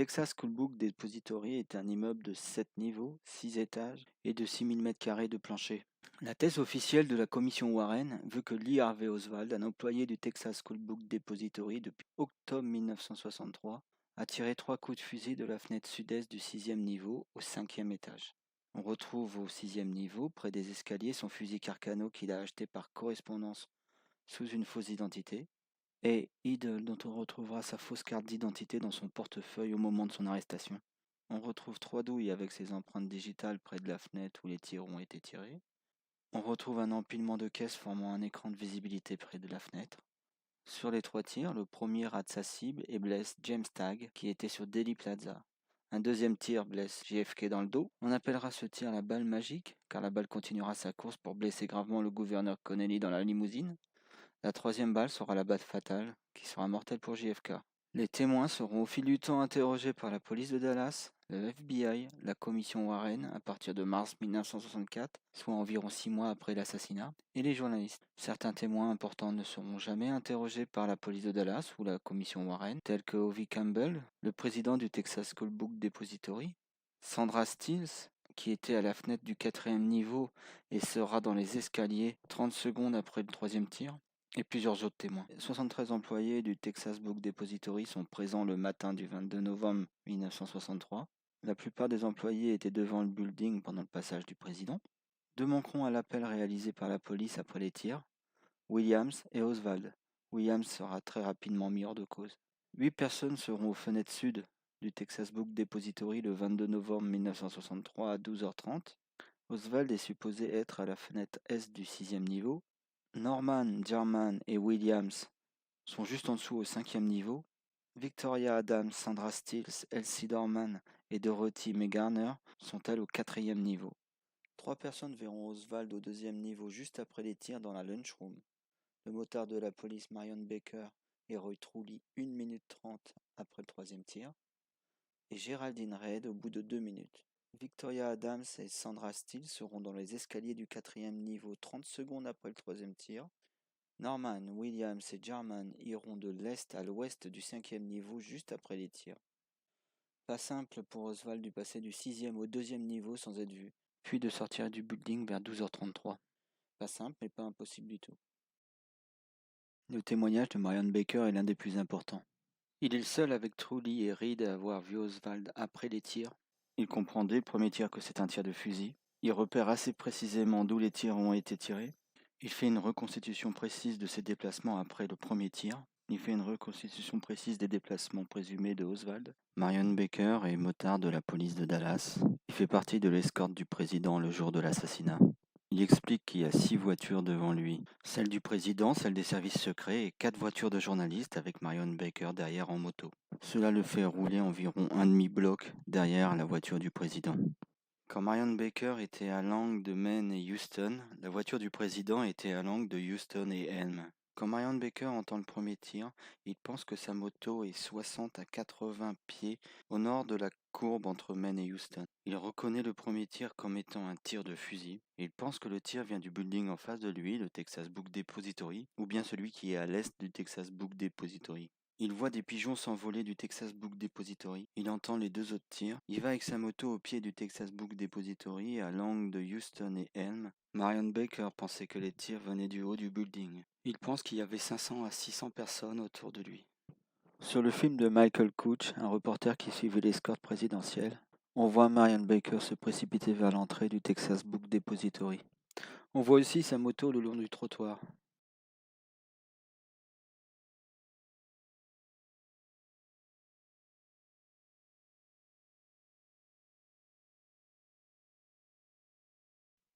Texas School Book Depository est un immeuble de 7 niveaux, 6 étages et de 6000 m² de plancher. La thèse officielle de la commission Warren veut que Lee Harvey Oswald, un employé du Texas School Book Depository depuis octobre 1963, a tiré 3 coups de fusil de la fenêtre sud-est du 6e niveau au 5e étage. On retrouve au 6e niveau, près des escaliers, son fusil Carcano qu'il a acheté par correspondance sous une fausse identité, et Idle, dont on retrouvera sa fausse carte d'identité dans son portefeuille au moment de son arrestation. On retrouve 3 douilles avec ses empreintes digitales près de la fenêtre où les tirs ont été tirés. On retrouve un empilement de caisses formant un écran de visibilité près de la fenêtre. Sur les 3 tirs, le premier rate sa cible et blesse James Tagg, qui était sur Dealey Plaza. Un deuxième tir blesse JFK dans le dos. On appellera ce tir la balle magique, car la balle continuera sa course pour blesser gravement le gouverneur Connelly dans la limousine. La troisième balle sera la balle fatale, qui sera mortelle pour JFK. Les témoins seront au fil du temps interrogés par la police de Dallas, le FBI, la commission Warren à partir de mars 1964, soit environ 6 mois après l'assassinat, et les journalistes. Certains témoins importants ne seront jamais interrogés par la police de Dallas ou la commission Warren, tels que Ovie Campbell, le président du Texas School Book Depository, Sandra Stills, qui était à la fenêtre du 4e niveau et sera dans les escaliers 30 secondes après le 3e tir, et plusieurs autres témoins. 73 employés du Texas Book Depository sont présents le matin du 22 novembre 1963. La plupart des employés étaient devant le building pendant le passage du président. 2 manqueront à l'appel réalisé par la police après les tirs, Williams et Oswald. Williams sera très rapidement mis hors de cause. 8 personnes seront aux fenêtres sud du Texas Book Depository le 22 novembre 1963 à 12h30. Oswald est supposé être à la fenêtre est du 6e niveau. Norman, Jarman et Williams sont juste en dessous au 5e niveau. Victoria Adams, Sandra Stills, Elsie Dorman et Dorothy McGarner sont elles au 4e niveau. 3 personnes verront Oswald au 2e niveau juste après les tirs dans la lunchroom. Le motard de la police Marion Baker et Roy Truly 1 minute 30 après le 3e tir. Et Geraldine Reid au bout de 2 minutes. Victoria Adams et Sandra Stills seront dans les escaliers du 4e niveau 30 secondes après le 3e tir. Norman, Williams et Jarman iront de l'est à l'ouest du 5e niveau juste après les tirs. Pas simple pour Oswald de passer du 6e au 2e niveau sans être vu, puis de sortir du building vers 12h33. Pas simple, mais pas impossible du tout. Le témoignage de Marion Baker est l'un des plus importants. Il est le seul avec Truly et Reid à avoir vu Oswald après les tirs. Il comprend dès le premier tir que c'est un tir de fusil. Il repère assez précisément d'où les tirs ont été tirés. Il fait une reconstitution précise de ses déplacements après le premier tir. Il fait une reconstitution précise des déplacements présumés de Oswald. Marion Baker est motard de la police de Dallas. Il fait partie de l'escorte du président le jour de l'assassinat. Il explique qu'il y a 6 voitures devant lui. Celle du président, celle des services secrets et 4 voitures de journalistes avec Marion Baker derrière en moto. Cela le fait rouler environ un demi-bloc derrière la voiture du président. Quand Marion Baker était à l'angle de Maine et Houston, la voiture du président était à l'angle de Houston et Elm. Quand Marion Baker entend le premier tir, il pense que sa moto est 60 à 80 pieds au nord de la courbe entre Maine et Houston. Il reconnaît le premier tir comme étant un tir de fusil. Il pense que le tir vient du building en face de lui, le Texas Book Depository, ou bien celui qui est à l'est du Texas Book Depository. Il voit des pigeons s'envoler du Texas Book Depository. Il entend les 2 autres tirs. Il va avec sa moto au pied du Texas Book Depository à l'angle de Houston et Elm. Marion Baker pensait que les tirs venaient du haut du building. Il pense qu'il y avait 500 à 600 personnes autour de lui. Sur le film de Michael Couch, un reporter qui suivait l'escorte présidentielle, on voit Marion Baker se précipiter vers l'entrée du Texas Book Depository. On voit aussi sa moto le long du trottoir.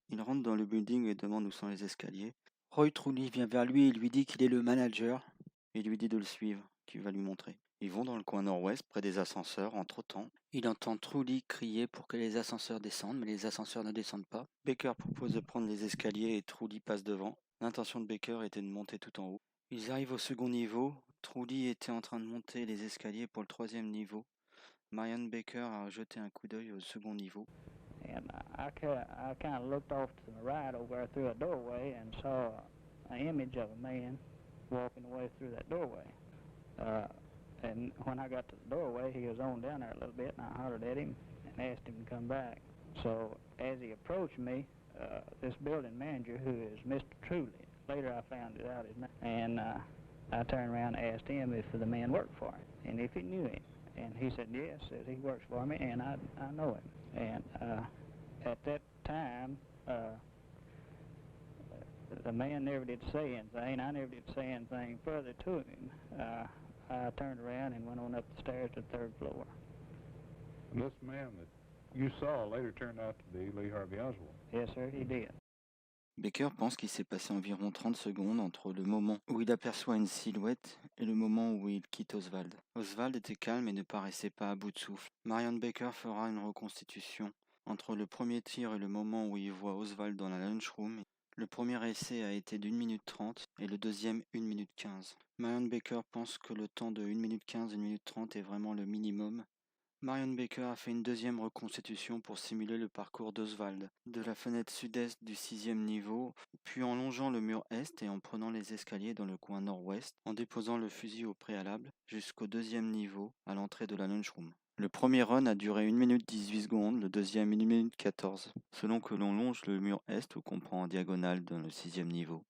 Il rentre dans le building et demande où sont les escaliers. Roy Truly vient vers lui et lui dit qu'il est le manager et lui dit de le suivre, qu'il va lui montrer. Ils vont dans le coin nord-ouest, près des ascenseurs, en trottant. Il entend Truly crier pour que les ascenseurs descendent, mais les ascenseurs ne descendent pas. Baker propose de prendre les escaliers et Truly passe devant. L'intention de Baker était de monter tout en haut. Ils arrivent au second niveau. Truly était en train de monter les escaliers pour le 3e niveau. Marion Baker a jeté un coup d'œil au second niveau. And I kind of looked off to the right over there through a doorway and saw an image of a man walking away through that doorway. And when I got to the doorway, he was on down there a little bit, and I hollered at him and asked him to come back. So as he approached me, this building manager, who is Mr. Truly, later I found it out his name, and I turned around and asked him if the man worked for him and if he knew him. And he said, yes, said he works for me, and I know him. And at that time, the man never did say anything. I never did say anything further to him. I turned around and went on up the stairs to the third floor. This man that you saw later turned out to be Lee Harvey Oswald. Yes, sir, he did. Baker pense qu'il s'est passé environ 30 secondes entre le moment où il aperçoit une silhouette et le moment où il quitte Oswald. Oswald était calme et ne paraissait pas à bout de souffle. Marion Baker fera une reconstitution entre le premier tir et le moment où il voit Oswald dans la lunchroom. Le premier essai a été d'1 minute 30 et le deuxième 1 minute 15. Marion Baker pense que le temps de 1 minute 15 et 1 minute 30 est vraiment le minimum. Marion Baker a fait une deuxième reconstitution pour simuler le parcours d'Oswald, de la fenêtre sud-est du 6e niveau, puis en longeant le mur est et en prenant les escaliers dans le coin nord-ouest, en déposant le fusil au préalable, jusqu'au 2e niveau, à l'entrée de la lunchroom. Le premier run a duré 1 minute 18 secondes, le deuxième 1 minute 14, selon que l'on longe le mur est ou qu'on prend en diagonale dans le 6e niveau.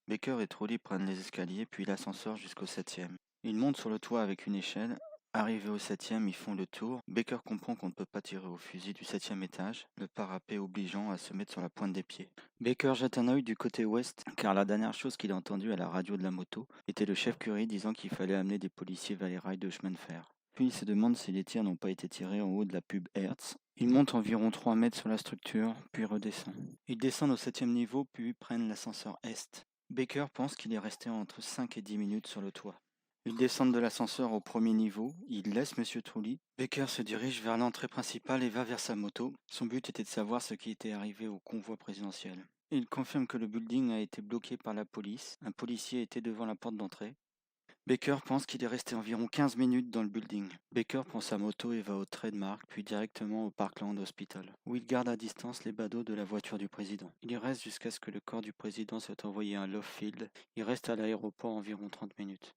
Baker et Truly prennent les escaliers puis l'ascenseur jusqu'au 7e. Ils montent sur le toit avec une échelle. Arrivés au 7e, ils font le tour. Baker comprend qu'on ne peut pas tirer au fusil du 7e étage, le parapet obligeant à se mettre sur la pointe des pieds. Baker jette un œil du côté ouest, car la dernière chose qu'il a entendue à la radio de la moto était le chef Curry disant qu'il fallait amener des policiers vers les rails de chemin de fer. Puis il se demande si les tirs n'ont pas été tirés en haut de la pub Hertz. Il monte environ 3 mètres sur la structure, puis redescend. Ils descendent au 7e niveau, puis prennent l'ascenseur est. Baker pense qu'il est resté entre 5 et 10 minutes sur le toit. Ils descendent de l'ascenseur au premier niveau, il laisse Monsieur Truly. Baker se dirige vers l'entrée principale et va vers sa moto. Son but était de savoir ce qui était arrivé au convoi présidentiel. Il confirme que le building a été bloqué par la police. Un policier était devant la porte d'entrée. Baker pense qu'il est resté environ 15 minutes dans le building. Baker prend sa moto et va au Trademark, puis directement au Parkland Hospital, où il garde à distance les badauds de la voiture du président. Il y reste jusqu'à ce que le corps du président soit envoyé à Love Field. Il reste à l'aéroport environ 30 minutes.